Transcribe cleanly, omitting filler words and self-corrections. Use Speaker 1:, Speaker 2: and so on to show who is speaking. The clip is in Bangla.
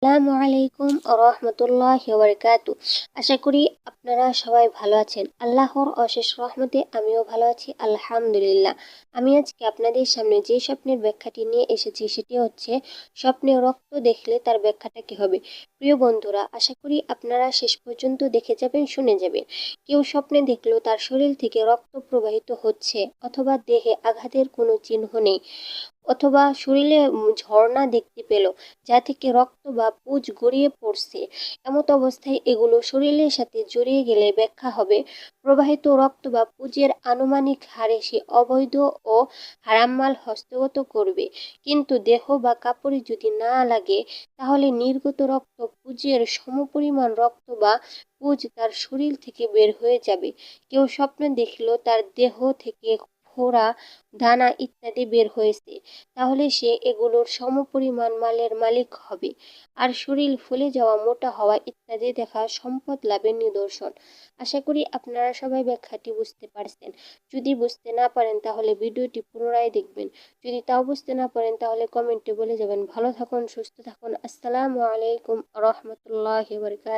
Speaker 1: আসসালামু আলাইকুম রহমতুল্লাহি ওয়া বারাকাতু। আশা করি আপনারা সবাই ভালো আছেন। আল্লাহর অশেষ রহমতে আমিও ভালো আছি, আলহামদুলিল্লাহ। আমি আজকে আপনাদের সামনে যে স্বপ্নের ব্যাখ্যাটি নিয়ে এসেছি সেটি হচ্ছে স্বপ্নে রক্ত দেখলে তার ব্যাখ্যাটা কি হবে। প্রিয় বন্ধুরা, আশা করি আপনারা শেষ পর্যন্ত দেখে যাবেন, শুনে যাবেন। কেউ স্বপ্নে দেখলো তার শরীর থেকে রক্ত প্রবাহিত হচ্ছে, অথবা দেহে আঘাতের কোনো চিহ্ন নেই, অথবা শরীরে ঝর্ণা দেখতে পেল যা থেকে রক্ত বা পুজ গড়িয়ে পড়ছে। এমত অবস্থায় এগুলো শরীরের সাথে জড়িয়ে গেলে ব্যাখ্যা হবে প্রবাহিত রক্ত বা পুজের আনুমানিক হারে সে অবৈধ ও হারাম মাল হস্তগত করবে। কিন্তু দেহ বা কাপড়ে যদি না লাগে, তাহলে নির্গত রক্ত পুজের সমপরিমাণ রক্ত বা পুজ তার শরীর থেকে বের হয়ে যাবে। কেউ স্বপ্নে দেখলো তার দেহ থেকে ফোড়া, দানা ইত্যাদি বের হয়েছে, তাহলে সে এগুলোর সমপরিমাণ মালের মালিক হবে। আর শরীর ফুলে যাওয়া, মোটা হওয়া ইত্যাদি দেখা সম্পদ লাভের নিদর্শন। আশা করি আপনারা সবাই ব্যাখ্যাটি বুঝতে পারছেন। যদি বুঝতে না পারেন তাহলে ভিডিওটি পুনরায় দেখবেন। যদি তাও বুঝতে না পারেন তাহলে কমেন্টে বলে যাবেন। ভালো থাকুন, সুস্থ থাকুন। আসসালামু আলাইকুম রহমতুল্লাহি ওয়া বারাকাতুহু।